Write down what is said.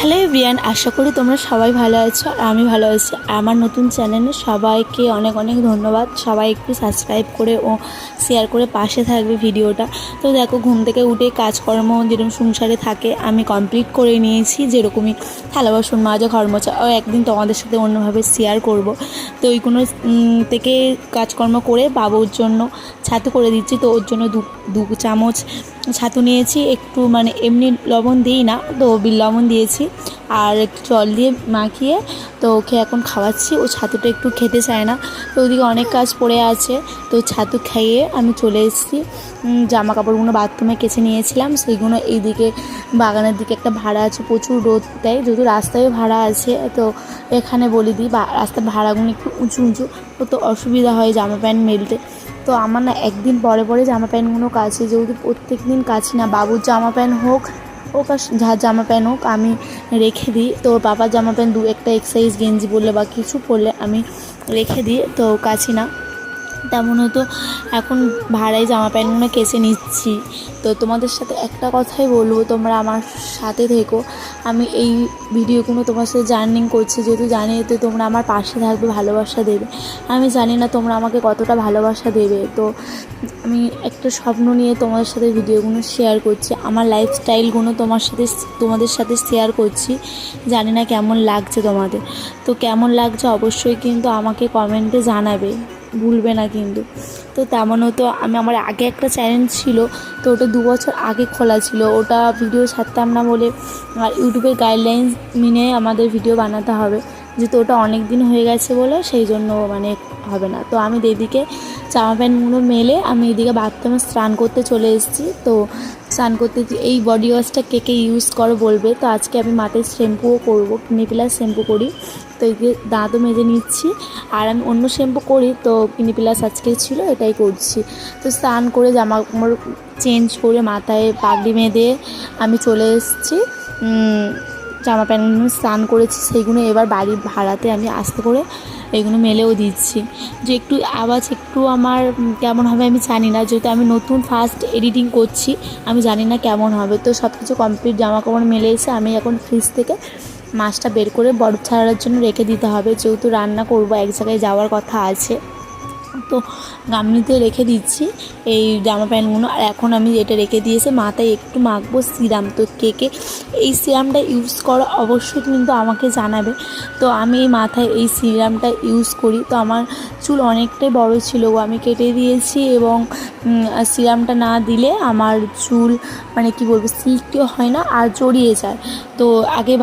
Hello everyone, আশা করি তোমরা সবাই ভালো আছো আর আমি ভালো আছি। আমার নতুন চ্যানেলে সবাইকে অনেক অনেক ধন্যবাদ। সবাই একটু সাবস্ক্রাইব করে ও শেয়ার করে পাশে থাকবে ভিডিওটা। তো দেখো, ঘুম থেকে উঠে কাজকর্ম যেরকম সংসারে থাকে আমি কমপ্লিট করে নিয়েছি। যেরকমই থালা বাসন মাজা, ঘর মোছা, ও একদিন তোমাদের সাথে অন্যভাবে শেয়ার করব। তো ওইগুলো থেকে কাজকর্ম করে বাবুর জন্য ছাতু করে দিচ্ছি। তো ওর জন্য দু চামচ ছাতু নিয়েছি। একটু মানে এমনি লবণ দিই না, তো বিল লবণ দিয়েছি আর একটু জল দিয়ে মাখিয়ে তো ওকে এখন খাওয়াচ্ছি। ও ছাতুটা একটু খেতে চায় না। তো ওদিকে অনেক কাজ পড়ে আছে। তো ছাতু খাইয়ে আমি চলে এসেছি। জামা কাপড়গুলো বাথরুমে কেচে নিয়েছিলাম, সেইগুলো এইদিকে বাগানের দিকে একটা ভাড়া আছে, প্রচুর রোদ দেয়, যেহেতু রাস্তায় ভাড়া আছে। তো এখানে বলে দিই, রাস্তার ভাড়াগুলো একটু উঁচু উঁচু, তো অসুবিধা হয় জামা প্যান্ট মেলতে। তো আমার না একদিন পরে পরে জামা প্যান্টগুলো কাচি, যেহেতু প্রত্যেক দিন কাচি না। বাবুর জামা প্যান্ট হোক আর যার জামা প্যান্ট হোক আমি রেখে দিই। তো বাবার জামা প্যান্ট দু একটা এক্সারসাইজ গেঞ্জি পরলে বা কিছু পরলে আমি রেখে দিই, তো কাচি না। তেমন হতো এখন ভাড়ায় জামা প্যান্টগুলো কেচে নিচ্ছি। তো তোমাদের সাথে একটা কথাই বলবো, তোমরা আমার সাথে থেকো। আমি এই ভিডিওগুলো তোমার সাথে জার্নিং করছি, যেহেতু জানি এতে তোমরা আমার পাশে থাকবে, ভালোবাসা দেবে। আমি জানি না তোমরা আমাকে কতটা ভালোবাসা দেবে। তো আমি একটা স্বপ্ন নিয়ে তোমাদের সাথে ভিডিওগুলো শেয়ার করছি, আমার লাইফস্টাইলগুলো তোমাদের সাথে শেয়ার করছি। জানি না কেমন লাগছে তোমাদের। তো কেমন লাগছে অবশ্যই কিন্তু আমাকে কমেন্টে জানাবে, ভুলবে না কিন্তু। তো তেমন হতো, আমার আগে একটা চ্যানেল ছিল, তো ওটা 2 বছর আগে খোলা ছিল। ওটা ভিডিও ছাড়তাম না বলে, আর ইউটিউবের গাইডলাইন্স মেনে আমাদের ভিডিও বানাতে হবে, যেহেতু ওটা অনেক দিন হয়ে গেছে বলে সেই জন্য মানে হবে না। তো আমি এদিকে জামা প্যান্টগুলো মেলে আমি এদিকে বাথরুমে স্নান করতে চলে এসেছি। তো স্নান করতে এই বডি ওয়াশটা কে কে ইউজ করো বলবে। তো আজকে আমি মাথায় শ্যাম্পুও করবো, ক্লিনিক প্লাস শ্যাম্পু করি। তো এই দাঁতও মেজে নিচ্ছি। আর আমি অন্য শ্যাম্পু করি, তো ক্লিনিক প্লাস আজকে ছিল, এটাই করছি। তো স্নান করে জামা কাপড় চেঞ্জ করে মাথায় পাগড়ি বেঁধে আমি চলে এসেছি। জামা প্যান্টগুলো স্নান করেছি, সেইগুলো এবার বাড়ি ভাড়াতে আমি আস্তে করে এগুলো মেলেও দিচ্ছি। যে একটু আওয়াজ একটু আমার কেমন হবে আমি জানি না, যেহেতু আমি নতুন ফার্স্ট এডিটিং করছি, আমি জানি না কেমন হবে। তো সব কিছু কমপ্লিট, জামা কাপড় মেলে এসে আমি এখন ফ্রিজ থেকে মাছটা বের করে বরফ ছাড়ার জন্য রেখে দিতে হবে, যেহেতু রান্না করব, এক জায়গায় যাওয়ার কথা আছে। তো গামলিতে রেখে দিচ্ছি এই জামা প্যান্টগুলো। আর এখন আমি এটা রেখে দিয়েছি, মাথায় একটু মাখবো সিরাম। তো কে এই সিরামটা ইউজ করো অবশ্যই কিন্তু আমাকে জানাবে। তো আমি এই মাথায় এই সিরামটা ইউজ করি। তো আমার চুল অনেকটাই বড় ছিল, আমি কেটে দিয়েছি, এবং সিরামটা না দিলে আমার চুল মানে কি বলবো, সিল্কিও হয় না আর জড়িয়ে যায়। তো আগে